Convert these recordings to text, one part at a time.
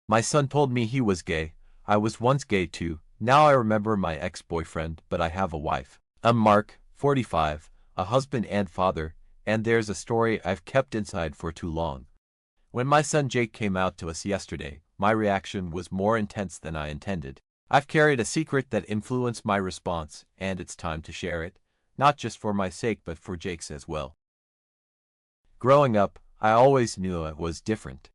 My son told me he was gay. I was once gay too. Now I remember my ex-boyfriend, but I have a wife. I'm Mark, 45, a husband and father, and there's a story I've kept inside for too long. When my son Jake came out to us yesterday, my reaction was more intense than I intended. I've carried a secret that influenced my response, and it's time to share it, not just for my sake but for Jake's as well. Growing up, I always knew I was different.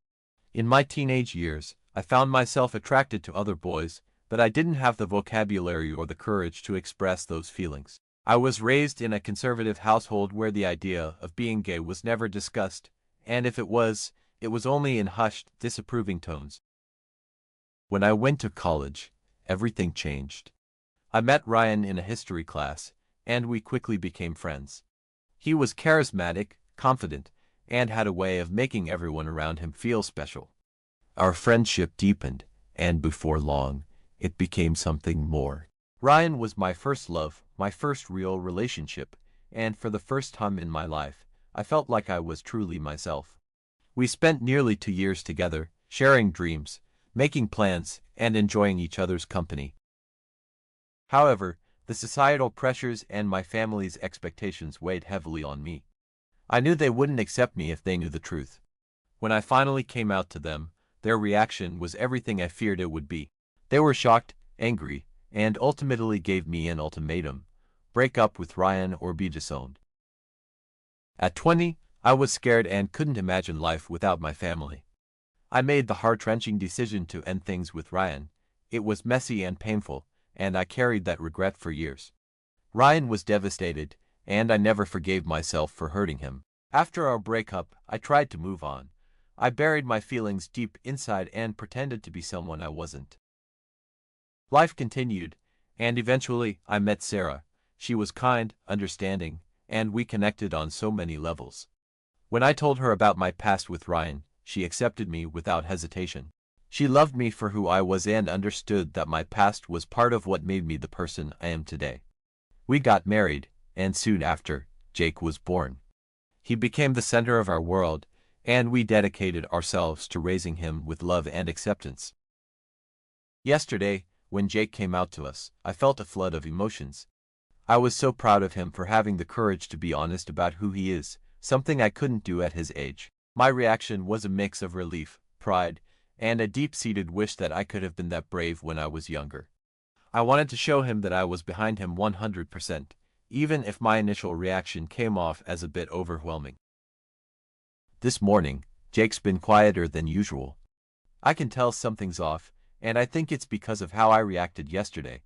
In my teenage years, I found myself attracted to other boys, but I didn't have the vocabulary or the courage to express those feelings. I was raised in a conservative household where the idea of being gay was never discussed, and if it was only in hushed, disapproving tones. When I went to college, everything changed. I met Ryan in a history class, and we quickly became friends. He was charismatic, confident, and had a way of making everyone around him feel special. Our friendship deepened, and before long, it became something more. Ryan was my first love, my first real relationship, and for the first time in my life, I felt like I was truly myself. We spent nearly 2 years together, sharing dreams, making plans, and enjoying each other's company. However, the societal pressures and my family's expectations weighed heavily on me. I knew they wouldn't accept me if they knew the truth. When I finally came out to them, their reaction was everything I feared it would be. They were shocked, angry, and ultimately gave me an ultimatum: break up with Ryan or be disowned. At 20, I was scared and couldn't imagine life without my family. I made the heart-wrenching decision to end things with Ryan. It was messy and painful, and I carried that regret for years. Ryan was devastated, and I never forgave myself for hurting him. After our breakup, I tried to move on. I buried my feelings deep inside and pretended to be someone I wasn't. Life continued, and eventually I met Sarah. She was kind, understanding, and we connected on so many levels. When I told her about my past with Ryan, she accepted me without hesitation. She loved me for who I was and understood that my past was part of what made me the person I am today. We got married, and soon after, Jake was born. He became the center of our world, and we dedicated ourselves to raising him with love and acceptance. Yesterday, when Jake came out to us, I felt a flood of emotions. I was so proud of him for having the courage to be honest about who he is, something I couldn't do at his age. My reaction was a mix of relief, pride, and a deep-seated wish that I could have been that brave when I was younger. I wanted to show him that I was behind him 100%, even if my initial reaction came off as a bit overwhelming. This morning, Jake's been quieter than usual. I can tell something's off, and I think it's because of how I reacted yesterday.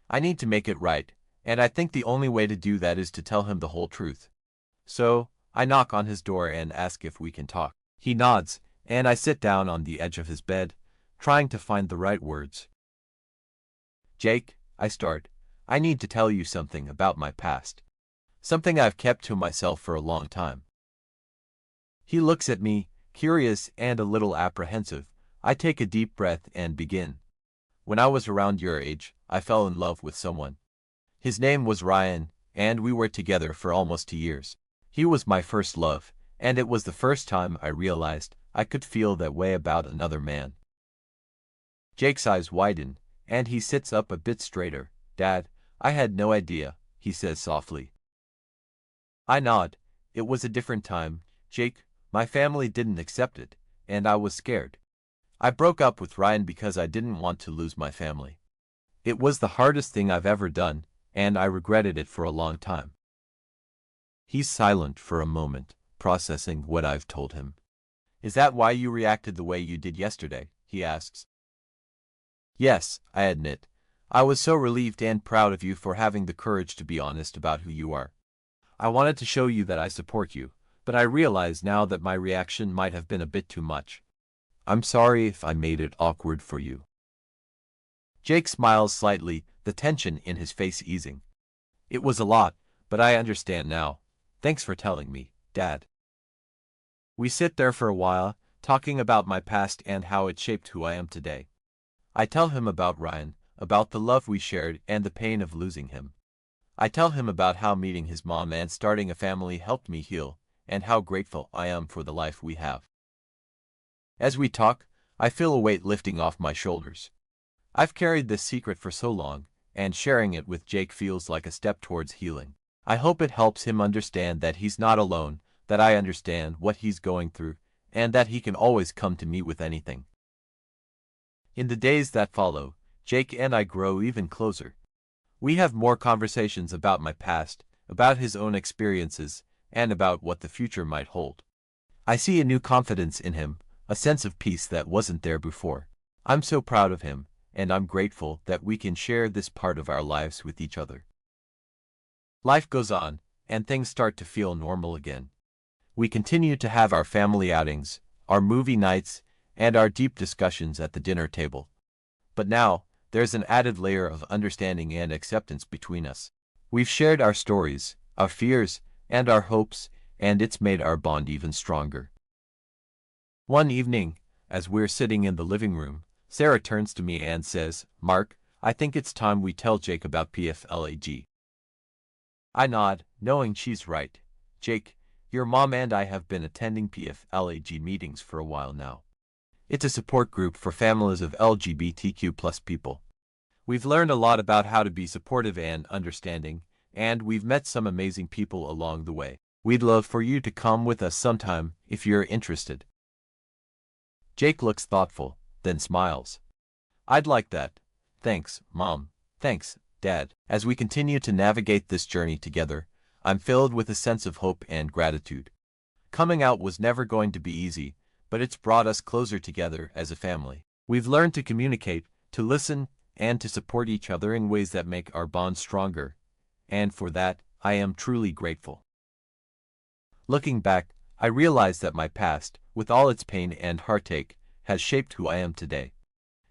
I need to make it right, and I think the only way to do that is to tell him the whole truth. So, I knock on his door and ask if we can talk. He nods, and I sit down on the edge of his bed, trying to find the right words. Jake, I start, I need to tell you something about my past. Something I've kept to myself for a long time. He looks at me, curious and a little apprehensive. I take a deep breath and begin. When I was around your age, I fell in love with someone. His name was Ryan, and we were together for almost 2 years. He was my first love, and it was the first time I realized I could feel that way about another man. Jake's eyes widen, and he sits up a bit straighter. Dad, I had no idea, he says softly. I nod. It was a different time, Jake. My family didn't accept it, and I was scared. I broke up with Ryan because I didn't want to lose my family. It was the hardest thing I've ever done, and I regretted it for a long time. He's silent for a moment, processing what I've told him. Is that why you reacted the way you did yesterday? He asks. Yes, I admit. I was so relieved and proud of you for having the courage to be honest about who you are. I wanted to show you that I support you, but I realize now that my reaction might have been a bit too much. I'm sorry if I made it awkward for you. Jake smiles slightly, the tension in his face easing. It was a lot, but I understand now. Thanks for telling me, Dad. We sit there for a while, talking about my past and how it shaped who I am today. I tell him about Ryan, about the love we shared and the pain of losing him. I tell him about how meeting his mom and starting a family helped me heal, and how grateful I am for the life we have. As we talk, I feel a weight lifting off my shoulders. I've carried this secret for so long, and sharing it with Jake feels like a step towards healing. I hope it helps him understand that he's not alone, that I understand what he's going through, and that he can always come to me with anything. In the days that follow, Jake and I grow even closer. We have more conversations about my past, about his own experiences, and about what the future might hold. I see a new confidence in him, a sense of peace that wasn't there before. I'm so proud of him, and I'm grateful that we can share this part of our lives with each other. Life goes on, and things start to feel normal again. We continue to have our family outings, our movie nights, and our deep discussions at the dinner table. But now, there's an added layer of understanding and acceptance between us. We've shared our stories, our fears, and our hopes, and it's made our bond even stronger. One evening, as we're sitting in the living room, Sarah turns to me and says, "Mark, I think it's time we tell Jake about PFLAG." I nod, knowing she's right. Jake, your mom and I have been attending PFLAG meetings for a while now. It's a support group for families of LGBTQ+ people. We've learned a lot about how to be supportive and understanding, and we've met some amazing people along the way. We'd love for you to come with us sometime if you're interested. Jake looks thoughtful, then smiles. I'd like that. Thanks, Mom. Thanks, Dad. As we continue to navigate this journey together, I'm filled with a sense of hope and gratitude. Coming out was never going to be easy, but it's brought us closer together as a family. We've learned to communicate, to listen, and to support each other in ways that make our bond stronger, and for that, I am truly grateful. Looking back, I realize that my past, with all its pain and heartache, has shaped who I am today.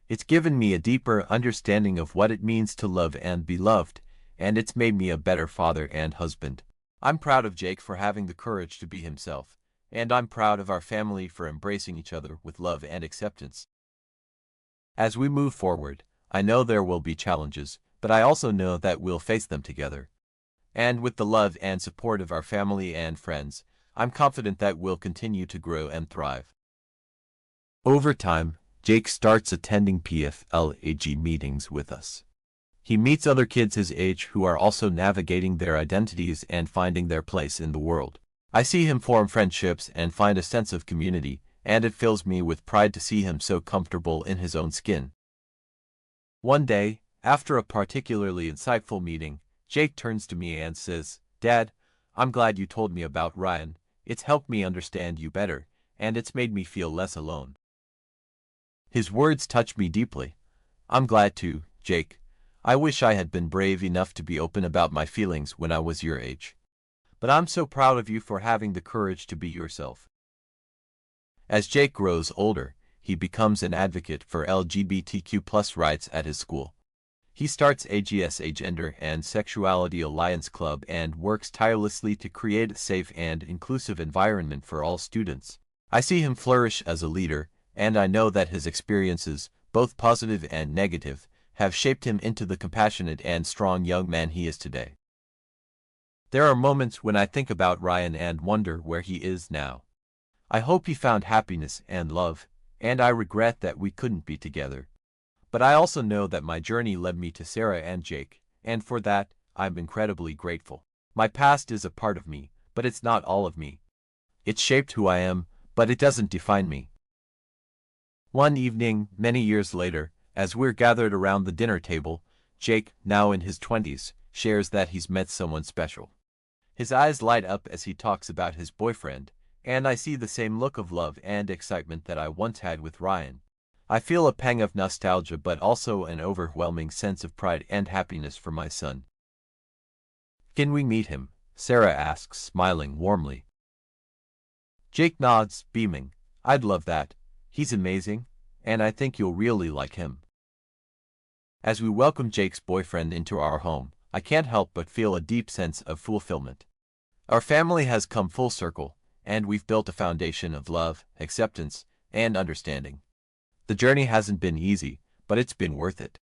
It's given me a deeper understanding of what it means to love and be loved, and it's made me a better father and husband. I'm proud of Jake for having the courage to be himself, and I'm proud of our family for embracing each other with love and acceptance. As we move forward, I know there will be challenges, but I also know that we'll face them together. And with the love and support of our family and friends, I'm confident that we'll continue to grow and thrive. Over time, Jake starts attending PFLAG meetings with us. He meets other kids his age who are also navigating their identities and finding their place in the world. I see him form friendships and find a sense of community, and it fills me with pride to see him so comfortable in his own skin. One day, after a particularly insightful meeting, Jake turns to me and says, "Dad, I'm glad you told me about Ryan. It's helped me understand you better, and it's made me feel less alone." His words touch me deeply. I'm glad too, Jake. I wish I had been brave enough to be open about my feelings when I was your age. But I'm so proud of you for having the courage to be yourself. As Jake grows older, he becomes an advocate for LGBTQ+ rights at his school. He starts AGSA Gender and Sexuality Alliance Club and works tirelessly to create a safe and inclusive environment for all students. I see him flourish as a leader, and I know that his experiences, both positive and negative, have shaped him into the compassionate and strong young man he is today. There are moments when I think about Ryan and wonder where he is now. I hope he found happiness and love, and I regret that we couldn't be together. But I also know that my journey led me to Sarah and Jake, and for that, I'm incredibly grateful. My past is a part of me, but it's not all of me. It's shaped who I am, but it doesn't define me. One evening, many years later, as we're gathered around the dinner table, Jake, now in his 20s, shares that he's met someone special. His eyes light up as he talks about his boyfriend, and I see the same look of love and excitement that I once had with Ryan. I feel a pang of nostalgia but also an overwhelming sense of pride and happiness for my son. "Can we meet him?" Sarah asks, smiling warmly. Jake nods, beaming. "I'd love that. He's amazing, and I think you'll really like him." As we welcome Jake's boyfriend into our home, I can't help but feel a deep sense of fulfillment. Our family has come full circle, and we've built a foundation of love, acceptance, and understanding. The journey hasn't been easy, but it's been worth it.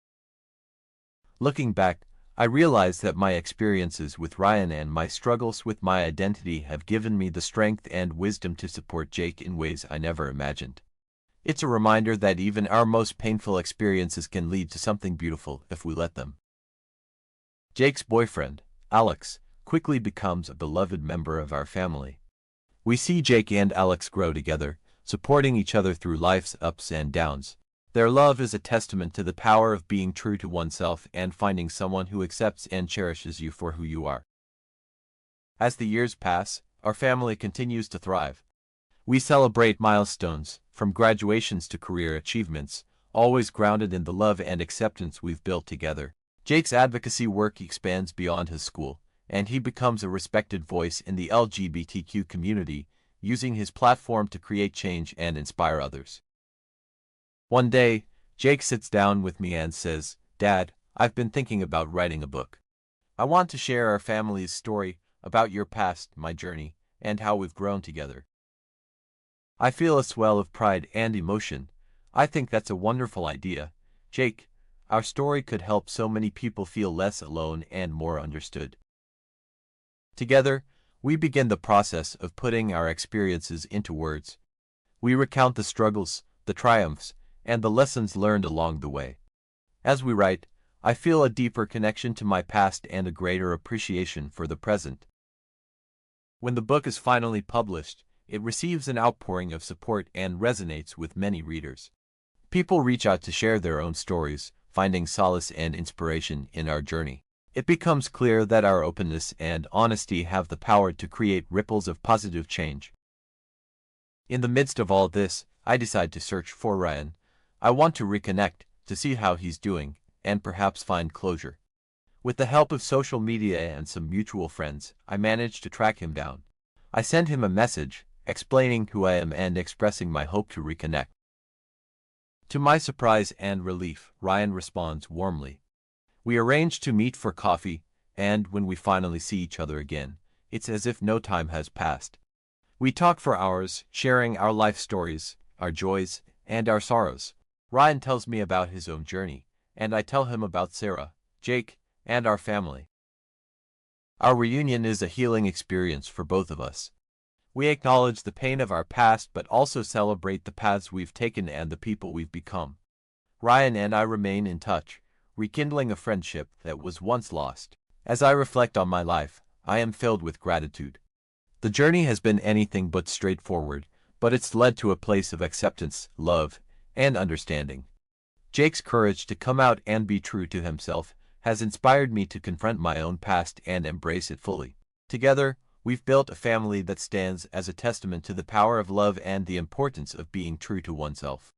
Looking back, I realize that my experiences with Ryan and my struggles with my identity have given me the strength and wisdom to support Jake in ways I never imagined. It's a reminder that even our most painful experiences can lead to something beautiful if we let them. Jake's boyfriend, Alex, quickly becomes a beloved member of our family. We see Jake and Alex grow together, supporting each other through life's ups and downs. Their love is a testament to the power of being true to oneself and finding someone who accepts and cherishes you for who you are. As the years pass, our family continues to thrive. We celebrate milestones, from graduations to career achievements, always grounded in the love and acceptance we've built together. Jake's advocacy work expands beyond his school, and he becomes a respected voice in the LGBTQ community, using his platform to create change and inspire others. One day, Jake sits down with me and says, "Dad, I've been thinking about writing a book. I want to share our family's story about your past, my journey, and how we've grown together." I feel a swell of pride and emotion. I think that's a wonderful idea, Jake. Our story could help so many people feel less alone and more understood. Together, we begin the process of putting our experiences into words. We recount the struggles, the triumphs, and the lessons learned along the way. As we write, I feel a deeper connection to my past and a greater appreciation for the present. When the book is finally published, it receives an outpouring of support and resonates with many readers. People reach out to share their own stories, finding solace and inspiration in our journey. It becomes clear that our openness and honesty have the power to create ripples of positive change. In the midst of all this, I decide to search for Ryan. I want to reconnect, to see how he's doing, and perhaps find closure. With the help of social media and some mutual friends, I manage to track him down. I send him a message, explaining who I am and expressing my hope to reconnect. To my surprise and relief, Ryan responds warmly. We arrange to meet for coffee, and when we finally see each other again, it's as if no time has passed. We talk for hours, sharing our life stories, our joys, and our sorrows. Ryan tells me about his own journey, and I tell him about Sarah, Jake, and our family. Our reunion is a healing experience for both of us. We acknowledge the pain of our past but also celebrate the paths we've taken and the people we've become. Ryan and I remain in touch, rekindling a friendship that was once lost. As I reflect on my life, I am filled with gratitude. The journey has been anything but straightforward, but it's led to a place of acceptance, love, and understanding. Jake's courage to come out and be true to himself has inspired me to confront my own past and embrace it fully. Together, we've built a family that stands as a testament to the power of love and the importance of being true to oneself.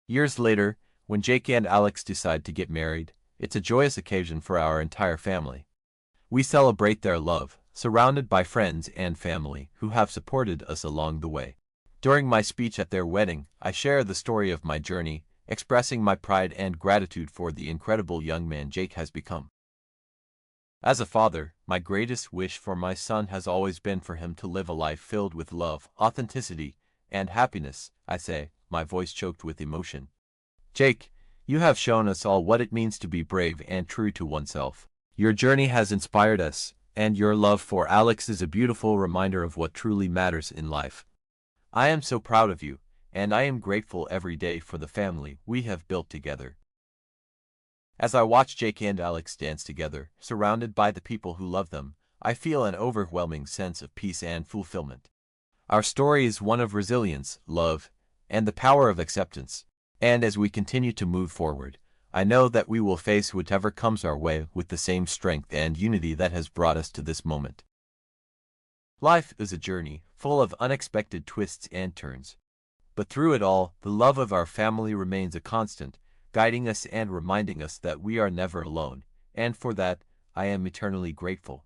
Years later, when Jake and Alex decide to get married, it's a joyous occasion for our entire family. We celebrate their love, surrounded by friends and family who have supported us along the way. During my speech at their wedding, I share the story of my journey, expressing my pride and gratitude for the incredible young man Jake has become. As a father, my greatest wish for my son has always been for him to live a life filled with love, authenticity, and happiness, I say, my voice choked with emotion. Jake, you have shown us all what it means to be brave and true to oneself. Your journey has inspired us, and your love for Alex is a beautiful reminder of what truly matters in life. I am so proud of you, and I am grateful every day for the family we have built together. As I watch Jake and Alex dance together, surrounded by the people who love them, I feel an overwhelming sense of peace and fulfillment. Our story is one of resilience, love, and the power of acceptance. And as we continue to move forward, I know that we will face whatever comes our way with the same strength and unity that has brought us to this moment. Life is a journey full of unexpected twists and turns. But through it all, the love of our family remains a constant, guiding us and reminding us that we are never alone, and for that, I am eternally grateful.